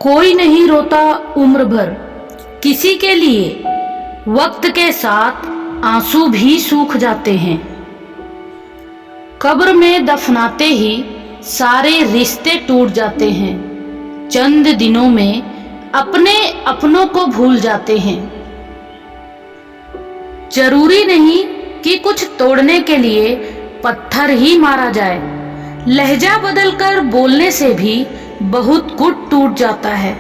कोई नहीं रोता उम्र भर किसी के लिए, वक्त के साथ आंसू भी सूख जाते हैं। कब्र में दफनाते ही सारे रिश्ते टूट जाते हैं। चंद दिनों में अपने अपनों को भूल जाते हैं। जरूरी नहीं कि कुछ तोड़ने के लिए पत्थर ही मारा जाए। लहजा बदलकर बोलने से भी बहुत गुट टूट जाता है।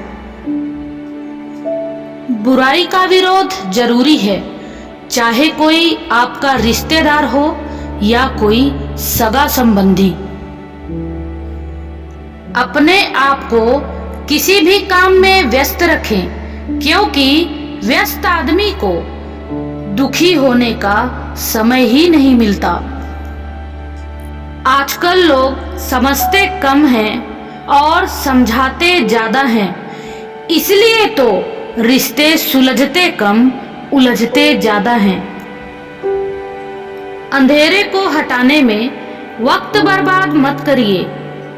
बुराई का विरोध जरूरी है, चाहे कोई आपका रिश्तेदार हो या कोई सगा संबंधी। अपने आप को किसी भी काम में व्यस्त रखें, क्योंकि व्यस्त आदमी को दुखी होने का समय ही नहीं मिलता। आजकल लोग समझते कम हैं और समझाते ज्यादा हैं, इसलिए तो रिश्ते सुलझते कम उलझते ज्यादा हैं। अंधेरे को हटाने में वक्त बर्बाद मत करिए,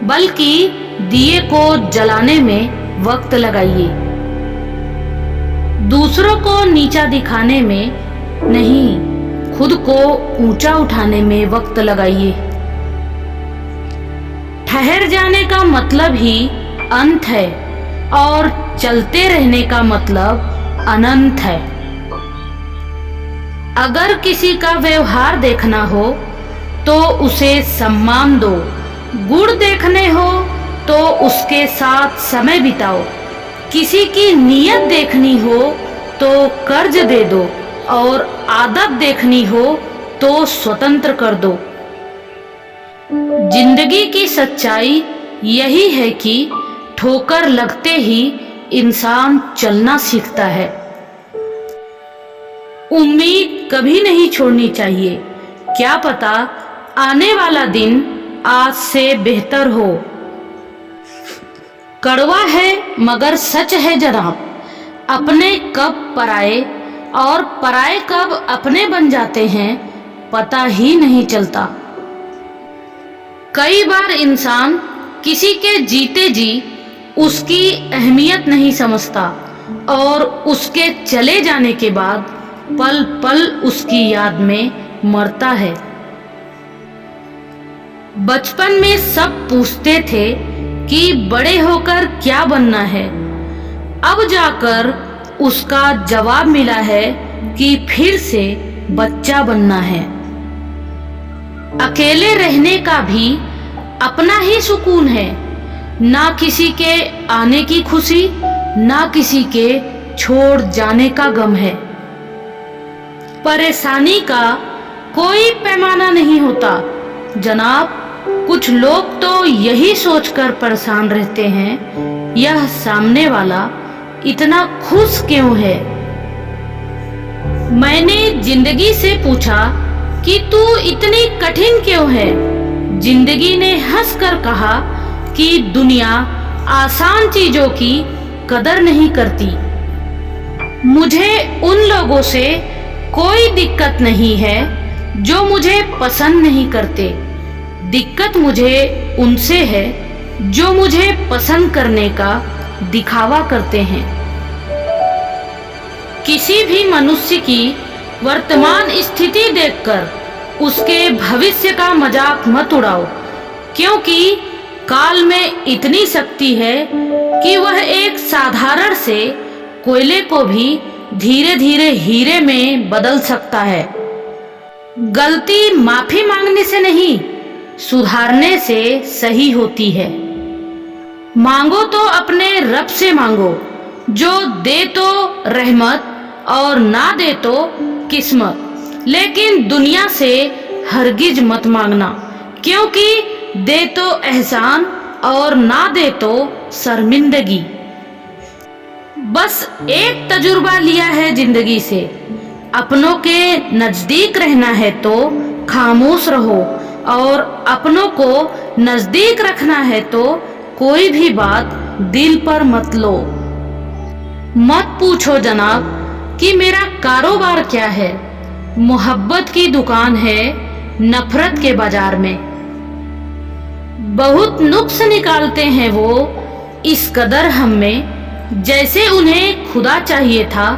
बल्कि दिए को जलाने में वक्त लगाइए। दूसरों को नीचा दिखाने में नहीं, खुद को ऊंचा उठाने में वक्त लगाइए। ठहर जाने का मतलब ही अंत है और चलते रहने का मतलब अनंत है। अगर किसी का व्यवहार देखना हो तो उसे सम्मान दो, गुण देखने हो तो उसके साथ समय बिताओ, किसी की नीयत देखनी हो तो कर्ज दे दो और आदत देखनी हो तो स्वतंत्र कर दो। जिंदगी की सच्चाई यही है कि ठोकर लगते ही इंसान चलना सीखता है। उम्मीद कभी नहीं छोड़नी चाहिए, क्या पता आने वाला दिन आज से बेहतर हो। कड़वा है मगर सच है जनाब, अपने कब पराए और पराए कब अपने बन जाते हैं पता ही नहीं चलता। कई बार इंसान किसी के जीते जी उसकी अहमियत नहीं समझता और उसके चले जाने के बाद पल पल उसकी याद में मरता है। बचपन में सब पूछते थे कि बड़े होकर क्या बनना है, अब जाकर उसका जवाब मिला है कि फिर से बच्चा बनना है। अकेले रहने का भी अपना ही सुकून है, ना किसी के आने की खुशी, ना किसी के छोड़ जाने का गम है। परेशानी का कोई पैमाना नहीं होता जनाब, कुछ लोग तो यही सोचकर परेशान रहते हैं यह सामने वाला इतना खुश क्यों है। मैंने जिंदगी से पूछा कि तू इतनी कठिन क्यों है। जिंदगी ने हंसकर कहा कि दुनिया आसान चीजों की कदर नहीं करती। मुझे उन लोगों से कोई दिक्कत नहीं है जो मुझे पसंद नहीं करते, दिक्कत मुझे उनसे है जो मुझे पसंद करने का दिखावा करते हैं। किसी भी मनुष्य की वर्तमान स्थिति देखकर उसके भविष्य का मजाक मत उड़ाओ, क्योंकि काल में इतनी शक्ति है कि वह एक साधारण से कोयले को भी धीरे धीरे हीरे में बदल सकता है। गलती माफी मांगने से नहीं, सुधारने से सही होती है। मांगो तो अपने रब से मांगो, जो दे तो रहमत और ना दे तो किस्मत, लेकिन दुनिया से हरगिज मत मांगना, क्योंकि दे तो एहसान और ना दे तो शर्मिंदगी। बस एक तजुर्बा लिया है जिंदगी से, अपनों के नजदीक रहना है तो खामोश रहो और अपनों को नजदीक रखना है तो कोई भी बात दिल पर मत लो। मत पूछो जनाब कि मेरा कारोबार क्या है, मोहब्बत की दुकान है नफरत के बाजार में। बहुत नुक्स निकालते हैं वो इस कदर हम में, जैसे उन्हें खुदा चाहिए था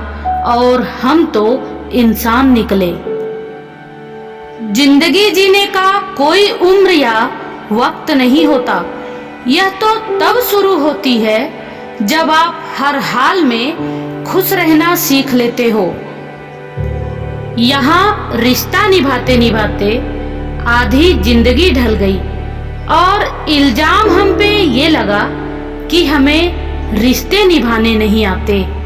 और हम तो इंसान निकले। जिंदगी जीने का कोई उम्र या वक्त नहीं होता। यह तो तब शुरू होती है जब आप हर हाल में खुश रहना सीख लेते हो। यहाँ रिश्ता निभाते निभाते आधी जिंदगी ढल गई और इल्जाम हम पे ये लगा कि हमें रिश्ते निभाने नहीं आते।